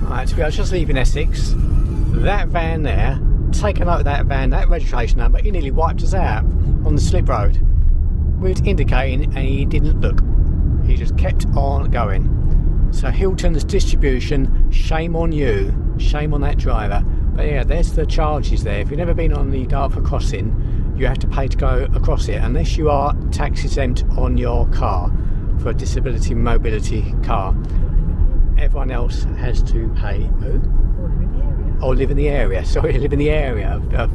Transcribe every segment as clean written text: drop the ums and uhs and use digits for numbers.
Right, I was just leaving Essex. That van there, taken out of that van, that registration number, he nearly wiped us out on the slip road. We was indicating and he didn't look. He just kept on going. So Hilton's distribution, shame on you, shame on that driver. But yeah, there's the charges there. If you've never been on the Dartford Crossing, you have to pay to go across it unless you are tax exempt on your car for a disability mobility car. Everyone else has to pay. Who? Or live in the area. Sorry, live in the area of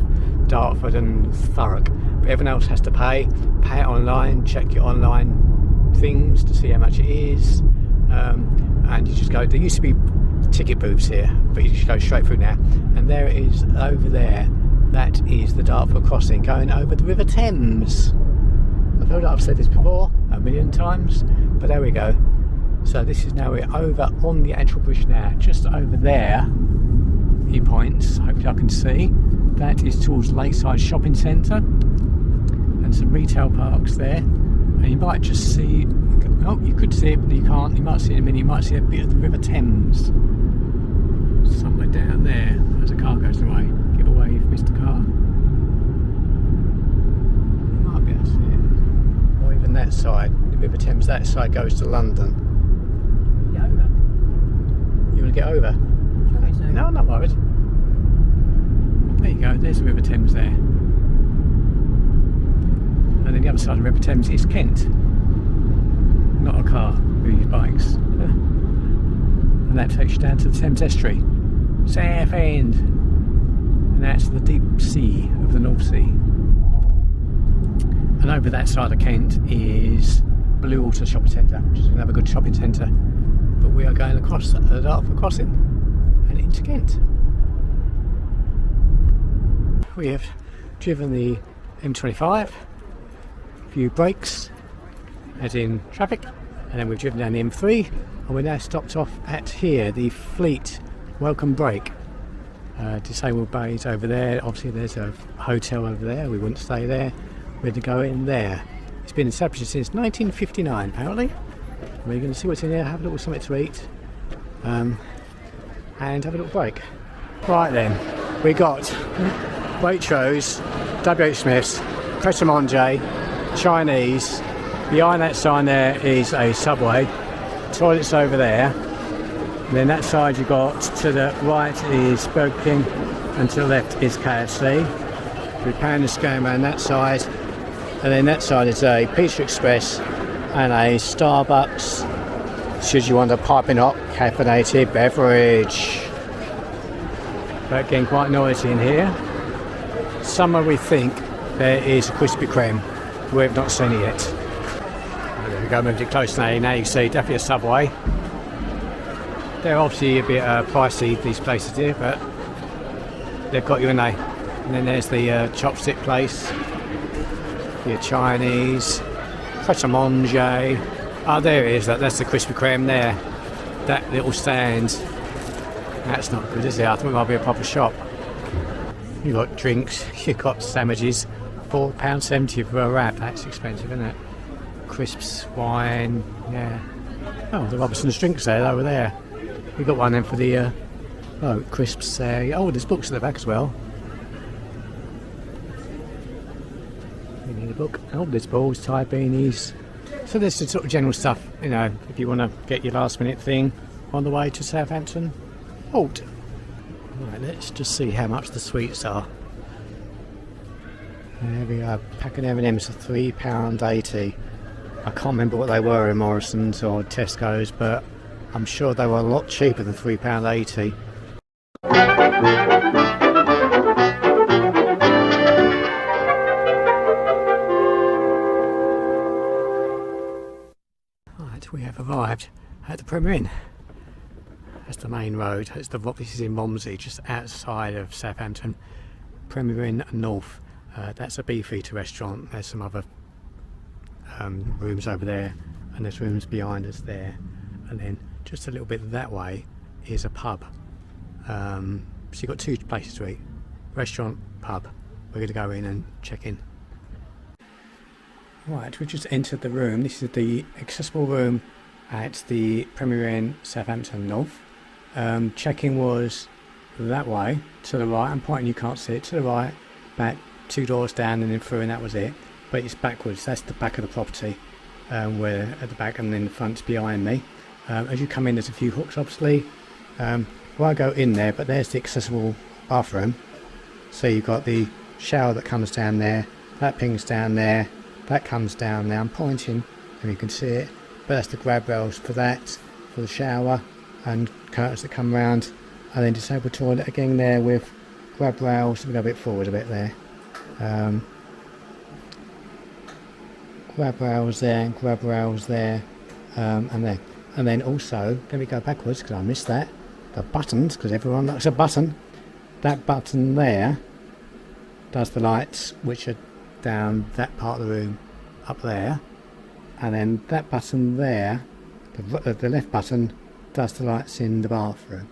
Dartford and Thurrock. But everyone else has to pay it online, check your online things to see how much it is. And you just go, there used to be ticket booths here, but you just go straight through now. And there it is over there. That is the Dartford Crossing going over the River Thames. I feel like I've said this before a million times, but there we go. So this is now we're over on the actual bridge now, just over there. He points, hopefully I can see. That is towards Lakeside Shopping Centre and some retail parks there. And you might just see, oh, you could see it, but you can't. You might see it in a minute. You might see a bit of the River Thames somewhere down there as the car goes away. Give away if you missed the car. You might be able to see it. Or even that side, the River Thames, that side goes to London. You want to get over? No, I'm not worried. There you go, there's the River Thames there. And then the other side of the River Thames is Kent. Not a car, these bikes. And that takes you down to the Thames Estuary. Southend. And that's the deep sea of the North Sea. And over that side of Kent is Blue Water Shopping Centre, which is another good shopping centre. But we are going across the Dartford Crossing and into Kent. We have driven the M25, a few breaks as in traffic, and then we've driven down the M3 and we're now stopped off at here, the Fleet welcome break. Disabled bays over there, obviously there's a hotel over there, we wouldn't stay there, we're to go in there. It's been established since 1959 apparently. We're going to see what's in there, have a little something to eat, and have a little break. Right then, we got Waitrose, W.H. Smith's, Pret a Manger, Chinese. Behind that sign there is a Subway. Toilets over there. And then that side you got to the right is Burger King, and to the left is KFC. We're pan the scan around that side, and then that side is a Pizza Express and a Starbucks, should you want a piping hot caffeinated beverage. But getting quite noisy in here. Somewhere we think there is a Krispy Kreme. We have not seen it yet. There we go, moved it close now. Now you can see definitely a Subway. They're obviously a bit pricey, these places here, but they've got you in there. And then there's the chopstick place, your Chinese, Pret a Manger. Oh, there it is. That's the Krispy Kreme there. That little stand. That's not good, is it? I think it might be a proper shop. You've got drinks, you've got sandwiches. £4.70 for a wrap. That's expensive, isn't it? Crisps, wine, yeah. Oh, the Robinson's drinks there, over there. We've got one then for the crisps there. Oh, there's books at the back as well. We need a book. Oh, there's balls, tie beanies. So there's the sort of general stuff, you know, if you want to get your last minute thing on the way to Southampton. Halt. Right, let's just see how much the sweets are. There we are, pack of M&M's for £3.80. I can't remember what they were in Morrison's or Tesco's, but I'm sure they were a lot cheaper than £3.80. Right, we have arrived at the Premier Inn. That's the main road. This is in Romsey, just outside of Southampton. Premier Inn North. That's a beefeater restaurant. There's some other rooms over there, and there's rooms behind us there, and then just a little bit that way is a pub. So you've got two places to eat: restaurant, pub. We're going to go in and check in. Right, we just entered the room. This is the accessible room at the Premier Inn Southampton North. Check-in was that way, to the right. I'm pointing, you can't see it. To the right, back 2 doors down and then through, and that was it. But it's backwards. That's the back of the property. Where at the back, and then the front's behind me. As you come in, there's a few hooks, obviously. Well, I go in there, but there's the accessible bathroom. So you've got the shower that comes down there, that pings down there, that comes down there. I'm pointing, and you can see it. But that's the grab rails for that, for the shower, and curtains that come round. And then disabled toilet again there with grab rails. We go a bit forward a bit there. Grab rails there, grab rails there, and there. And then also, let me go backwards because I missed that. The buttons, because everyone likes a button. That button there does the lights, which are down that part of the room up there. And then that button there, the left button, does the lights in the bathroom.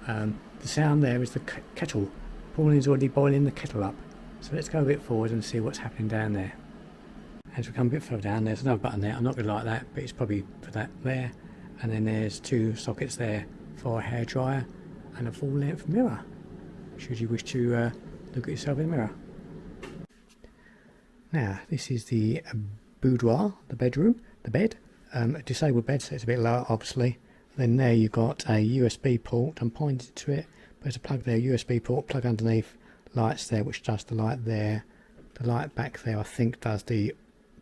The sound there is the kettle. Pauline's already boiling the kettle up. So let's go a bit forward and see what's happening down there. As we come a bit further down, there's another button there. I'm not going to like that, but it's probably for that there. And then there's 2 sockets there for a hairdryer and a full-length mirror, should you wish to look at yourself in the mirror. Now, this is the boudoir, the bedroom, the bed. A disabled bed, so it's a bit lower, obviously. Then there you've got a USB port. I'm pointing to it, but there's a plug there, USB port, plug underneath, lights there, which does the light there. The light back there, I think, does the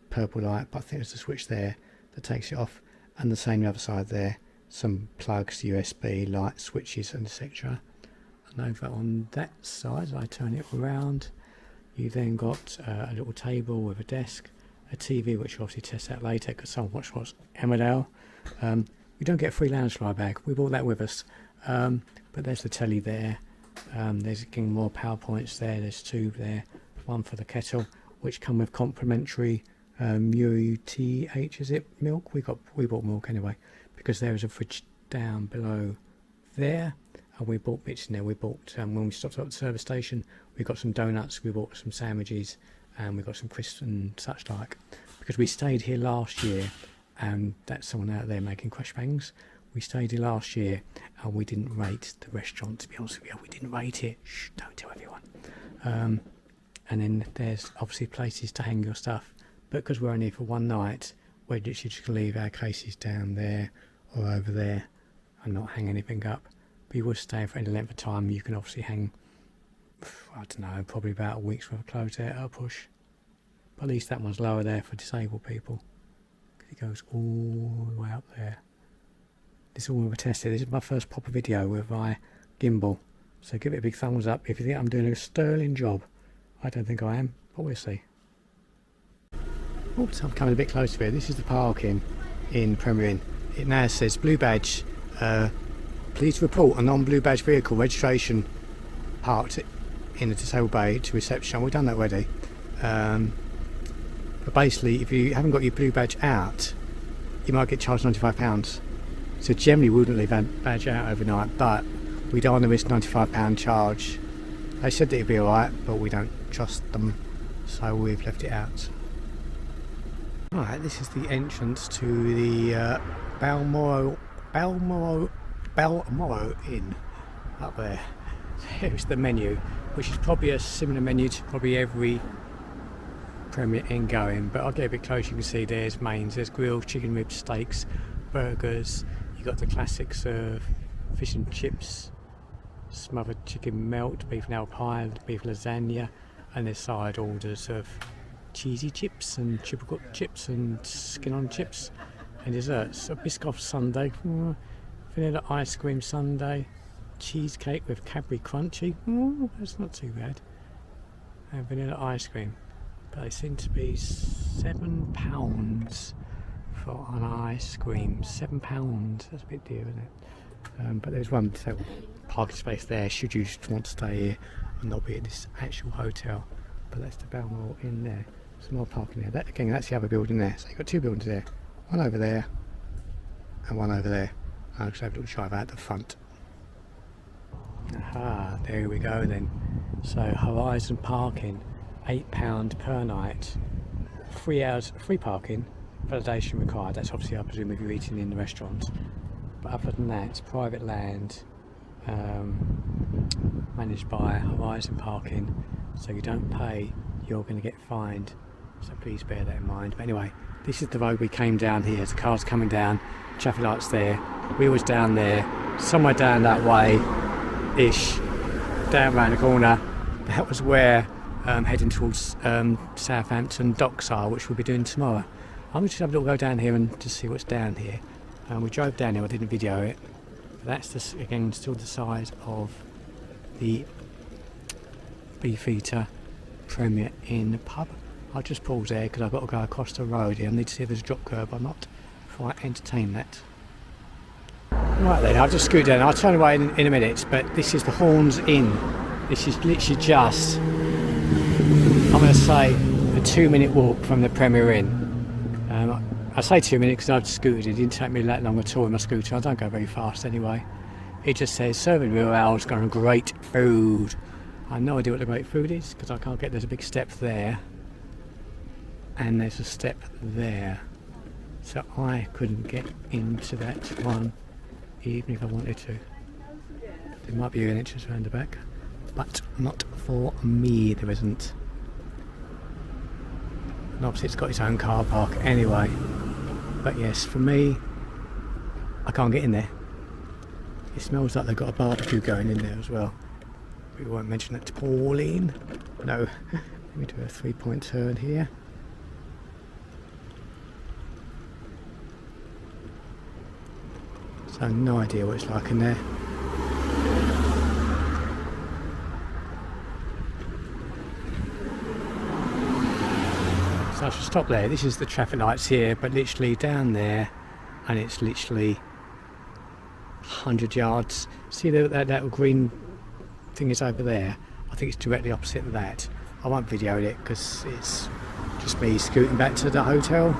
purple light, but I think there's a switch there that takes it off, and the same the other side there, some plugs, USB, light switches, and etc. And over on that side, I turn it around, you then got a little table with a desk, a TV, which we'll obviously test out later because someone watched Emmerdale. We don't get a free lounge fly bag, we brought that with us, but there's the telly there. There's again more PowerPoints there, there's 2 there, 1 for the kettle, which come with complimentary UTH, is it, milk? We bought milk anyway, because there is a fridge down below there, and we bought bits in there. We bought, when we stopped at the service station, we got some donuts, we bought some sandwiches, and we got some crisps and such like, because we stayed here last year, and that's someone out there making crash bangs. We stayed here last year, and we didn't rate the restaurant, to be honest with you. We didn't rate it. Shh, don't tell everyone. And then there's obviously places to hang your stuff, but because we're only here for one night, we're literally just going to leave our cases down there or over there and not hang anything up. But you would stay for any length of time. You can obviously hang, I don't know, probably about a week's worth of clothes there at a push. But at least that one's lower there for disabled people, because it goes all the way up there. This is all we were tested. This is my first proper video with my gimbal, so give it a big thumbs up if you think I'm doing a sterling job. I don't think I am, but we'll see. Oops, I'm coming a bit close to it. This is the parking in Premier Inn. It now says blue badge, please report a non-blue badge vehicle registration parked in the disabled bay to reception. We've done that already. But basically, if you haven't got your blue badge out, you might get charged £95. So generally we wouldn't leave that badge out overnight, but we don't want to risk £95 charge. They said that it'd be alright, but we don't trust them, so we've left it out. Alright, this is the entrance to the Balmoral Inn up there. Here's the menu, which is probably a similar menu to probably every Premier Inn going, but I'll get a bit closer. You can see there's mains, there's grilled chicken ribs, steaks, burgers. You got the classics of fish and chips, smothered chicken melt, beef and apple pie, beef lasagna, and there's side orders of cheesy chips and triple cooked chips and skin on chips, and desserts. A Biscoff sundae, vanilla ice cream sundae, cheesecake with Cadbury crunchy, that's not too bad, and vanilla ice cream. But they seem to be £7 for an ice cream. £7, that's a bit dear, isn't it? But there's one parking space there should you just want to stay here and not be at this actual hotel. But that's the Balmoral Inn there. Some more parking there. That, again, that's the other building there. So you've got 2 buildings there. One over there and one over there. I'll just have a little drive out the front. Aha, there we go then. So Horizon parking, £8 per night. 3 hours free parking, validation required. That's obviously, I presume, if you're eating in the restaurant. But other than that, it's private land, managed by Horizon Parking, so you don't pay, you're going to get fined, so please bear that in mind. But anyway, this is the road we came down here. The car's coming down, traffic lights there, we was down there, somewhere down that way ish, down around the corner. That was where heading towards Southampton docks are, which we'll be doing tomorrow. I'm just have a little go down here and just see what's down here. We drove down here, I didn't video it. But that's again still the size of the Beefeater Premier Inn pub. I'll just pause there because I've got to go across the road here. I need to see if there's a drop curb or not before I entertain that. Right then, I'll just scoot down. I'll turn away in a minute, but this is the Horns Inn. This is literally just, I'm going to say, a 2-minute walk from the Premier Inn. I say 2 minutes because I've scooted. It didn't take me that long at all in my scooter. I don't go very fast anyway. It just says serving real ales, going great food. I have no idea what the great food is because I can't get. There's a big step there, and there's a step there, so I couldn't get into that one even if I wanted to. There might be an entrance around the back, but not for me. There isn't. And obviously it's got its own car park anyway. But yes, for me, I can't get in there. It smells like they've got a barbecue going in there as well. We won't mention that to Pauline. No. Let me do a 3-point turn here. So no idea what it's like in there. So I should stop there. This is the traffic lights here, but literally down there, and it's literally 100 yards. See that little green thing is over there? I think it's directly opposite of that. I won't video it because it's just me scooting back to the hotel.